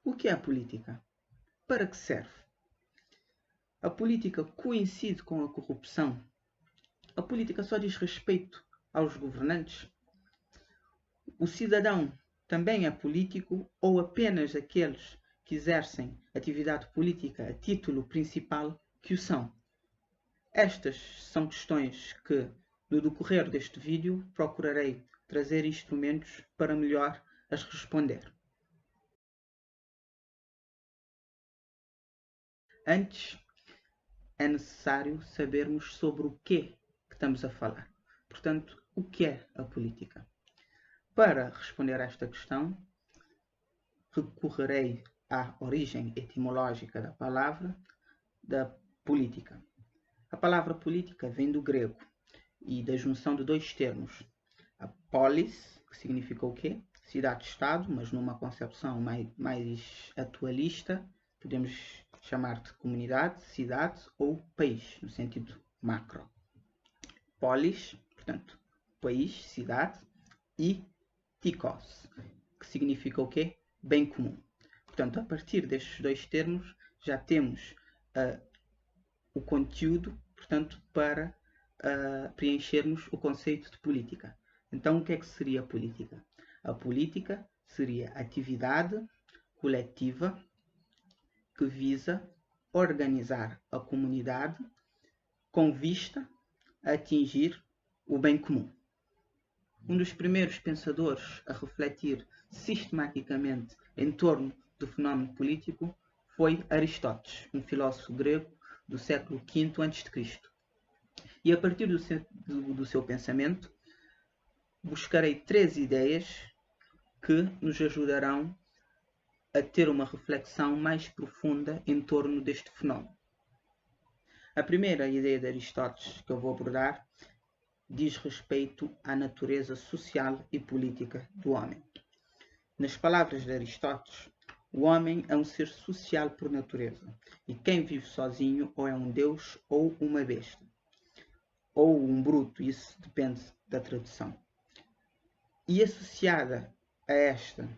O que é a política? Para que serve? A política coincide com a corrupção? A política só diz respeito aos governantes? O cidadão também é político ou apenas aqueles que exercem atividade política a título principal que o são? Estas são questões que, no decorrer deste vídeo, procurarei trazer instrumentos para melhor as responder. Antes, é necessário sabermos sobre o que estamos a falar. Portanto, o que é a política? Para responder a esta questão, recorrerei à origem etimológica da palavra da política. A palavra política vem do grego e da junção de dois termos. A polis, que significa o quê? Cidade-estado, mas numa concepção mais atualista, podemos chamar de comunidade, cidade ou país, no sentido macro. Polis, portanto, país, cidade, e tikos, que significa o quê? Bem comum. Portanto, a partir destes dois termos, já temos o conteúdo, portanto, para preenchermos o conceito de política. Então, o que é que seria a política? A política seria atividade coletiva que visa organizar a comunidade com vista a atingir o bem comum. Um dos primeiros pensadores a refletir sistematicamente em torno do fenómeno político foi Aristóteles, um filósofo grego do século V a.C. E a partir do seu pensamento, buscarei 3 ideias que nos ajudarão a ter uma reflexão mais profunda em torno deste fenómeno. A primeira ideia de Aristóteles que eu vou abordar diz respeito à natureza social e política do homem. Nas palavras de Aristóteles, o homem é um ser social por natureza, e quem vive sozinho ou é um deus ou uma besta, ou um bruto, isso depende da tradução. E associada a esta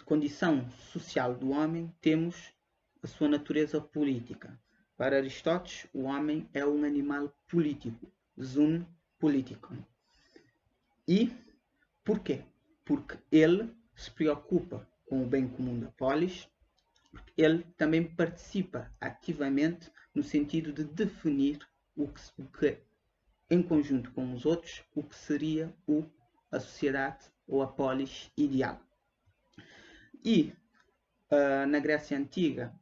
condição social do homem, temos a sua natureza política. Para Aristóteles, o homem é um animal político, zoon politikon. E porquê? Porque ele se preocupa com o bem comum da polis, ele também participa ativamente no sentido de definir o que em conjunto com os outros, o que seria a sociedade ou a polis ideal. E na Grécia Antiga,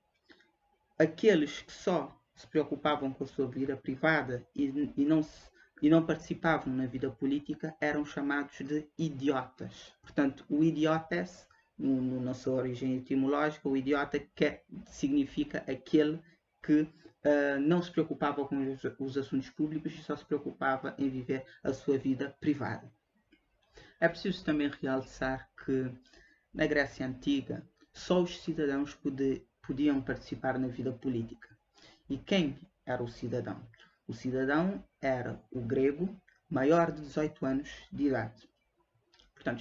aqueles que só se preocupavam com a sua vida privada e não participavam na vida política eram chamados de idiotas. Portanto, o idiotes, na sua origem etimológica, o idiota significa aquele que não se preocupava com os assuntos públicos e só se preocupava em viver a sua vida privada. É preciso também realçar que na Grécia Antiga só os cidadãos podiam participar na vida política. E quem era o cidadão? O cidadão era o grego maior de 18 anos de idade. Portanto,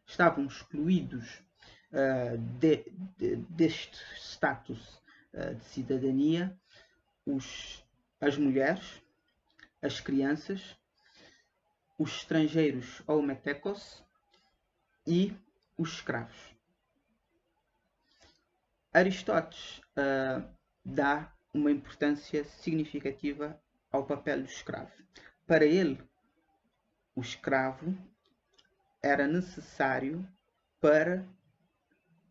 estavam excluídos deste status de cidadania as mulheres, as crianças, os estrangeiros ou metecos e os escravos. Aristóteles dá uma importância significativa ao papel do escravo. Para ele, o escravo era necessário para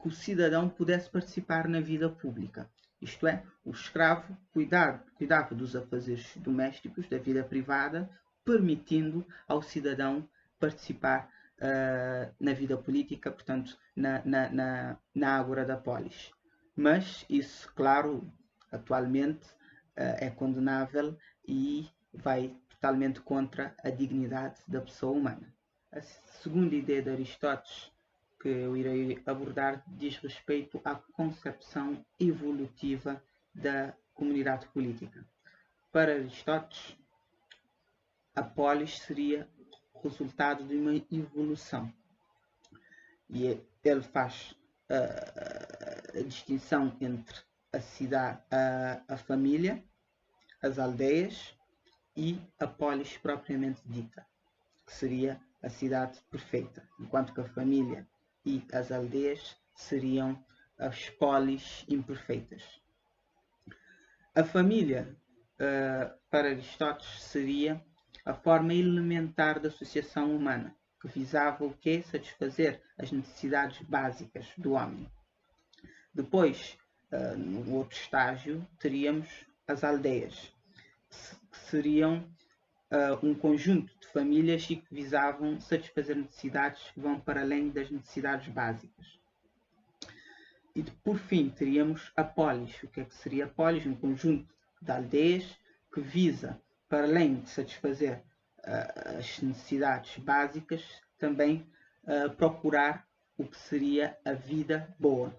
que o cidadão pudesse participar na vida pública. Isto é, o escravo cuidava dos afazeres domésticos, da vida privada, permitindo ao cidadão participar na vida política, portanto, na ágora da polis. Mas isso, claro, atualmente é condenável e vai totalmente contra a dignidade da pessoa humana. A segunda ideia de Aristóteles que eu irei abordar diz respeito à concepção evolutiva da comunidade política. Para Aristóteles, a polis seria o resultado de uma evolução. E ele faz distinção entre a cidade, a família, as aldeias e a polis propriamente dita, que seria a cidade perfeita, enquanto que a família e as aldeias seriam as polis imperfeitas. A família, para Aristóteles, seria a forma elementar da associação humana, que visava o quê? Satisfazer as necessidades básicas do homem. Depois, no outro estágio, teríamos as aldeias, que seriam um conjunto de famílias que visavam satisfazer necessidades que vão para além das necessidades básicas. E por fim teríamos a polis. O que é que seria a polis? Um conjunto de aldeias que visa, para além de satisfazer as necessidades básicas, também procurar o que seria a vida boa.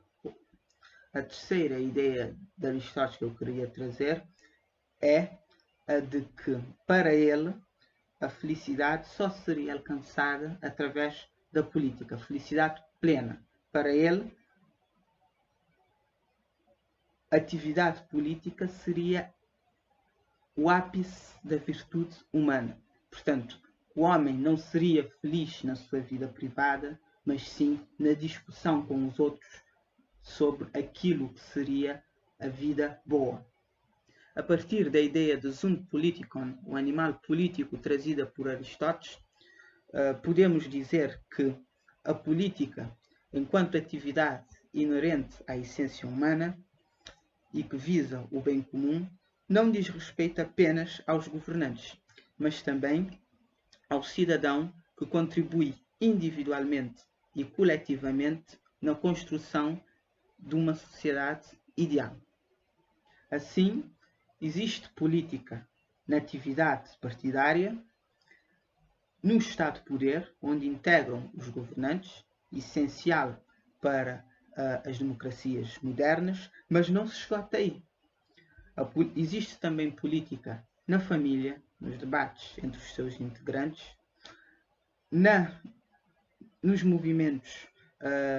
A terceira ideia de Aristóteles que eu queria trazer é a de que, para ele, a felicidade só seria alcançada através da política, a felicidade plena. Para ele, a atividade política seria o ápice da virtude humana. Portanto, o homem não seria feliz na sua vida privada, mas sim na discussão com os outros sobre aquilo que seria a vida boa. A partir da ideia de Sunt Politikon, o animal político trazida por Aristóteles, podemos dizer que a política, enquanto atividade inerente à essência humana e que visa o bem comum, não diz respeito apenas aos governantes, mas também ao cidadão que contribui individualmente e coletivamente na construção de uma sociedade ideal. Assim, existe política na atividade partidária, no Estado de poder, onde integram os governantes, essencial para as democracias modernas, mas não se esgota aí. Existe também política na família, nos debates entre os seus integrantes, nos movimentos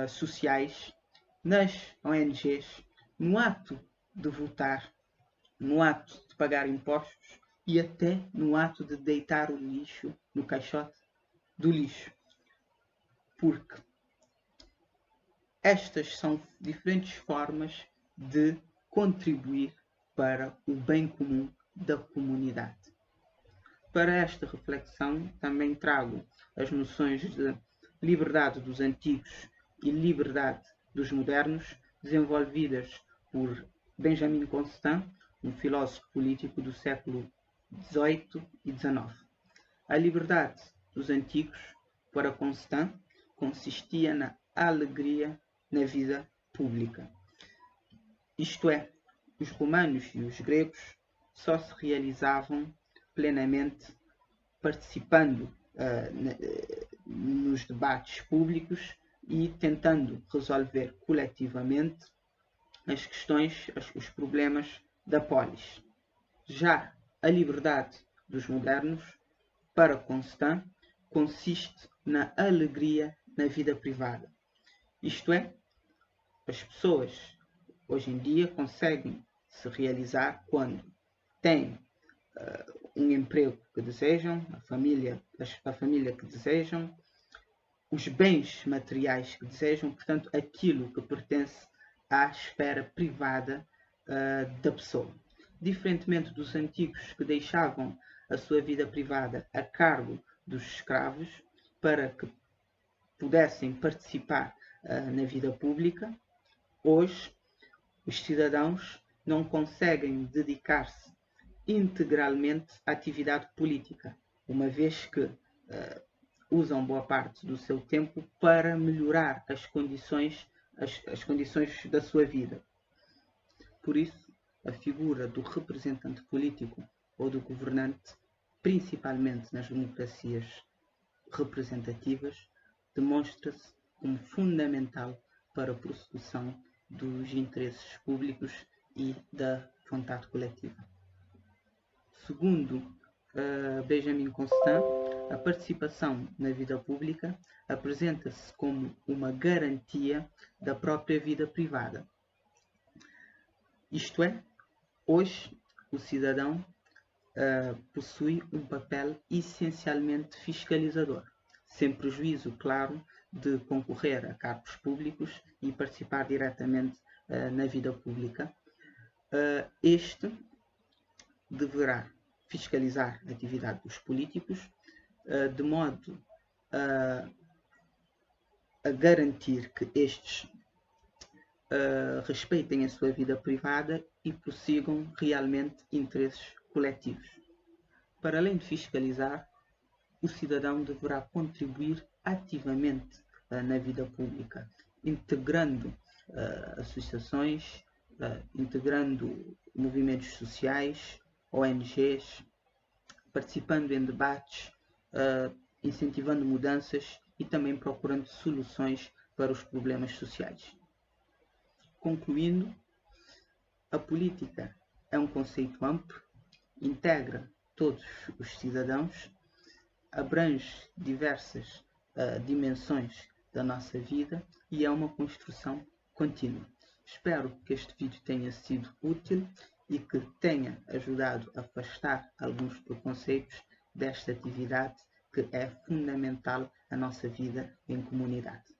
sociais, nas ONGs, no ato de votar, no ato de pagar impostos e até no ato de deitar o lixo no caixote do lixo. Porque estas são diferentes formas de contribuir para o bem comum da comunidade. Para esta reflexão também trago as noções de liberdade dos antigos e liberdade dos modernos, desenvolvidas por Benjamin Constant, um filósofo político do século XVIII e XIX. A liberdade dos antigos, para Constant, consistia na alegria na vida pública. Isto é, os romanos e os gregos só se realizavam plenamente participando nos debates públicos e tentando resolver coletivamente as questões, os problemas da polis. Já a liberdade dos modernos, para Constant, consiste na alegria na vida privada. Isto é, as pessoas hoje em dia conseguem se realizar quando têm um emprego que desejam, a família que desejam, os bens materiais que desejam, portanto, aquilo que pertence à esfera privada da pessoa. Diferentemente dos antigos que deixavam a sua vida privada a cargo dos escravos para que pudessem participar na vida pública, hoje os cidadãos não conseguem dedicar-se integralmente à atividade política, uma vez que usam boa parte do seu tempo para melhorar as condições da sua vida. Por isso, a figura do representante político ou do governante, principalmente nas democracias representativas, demonstra-se como fundamental para a prossecução dos interesses públicos e da vontade coletiva. Segundo Benjamin Constant, a participação na vida pública apresenta-se como uma garantia da própria vida privada. Isto é, hoje o cidadão possui um papel essencialmente fiscalizador, sem prejuízo, claro, de concorrer a cargos públicos e participar diretamente na vida pública. Este deverá fiscalizar a atividade dos políticos de modo a garantir que estes respeitem a sua vida privada e prossigam realmente interesses coletivos. Para além de fiscalizar, o cidadão deverá contribuir ativamente na vida pública, integrando associações, integrando movimentos sociais, ONGs, participando em debates, incentivando mudanças e também procurando soluções para os problemas sociais. Concluindo, a política é um conceito amplo, integra todos os cidadãos, abrange diversas dimensões da nossa vida e é uma construção contínua. Espero que este vídeo tenha sido útil e que tenha ajudado a afastar alguns preconceitos desta atividade que é fundamental à nossa vida em comunidade.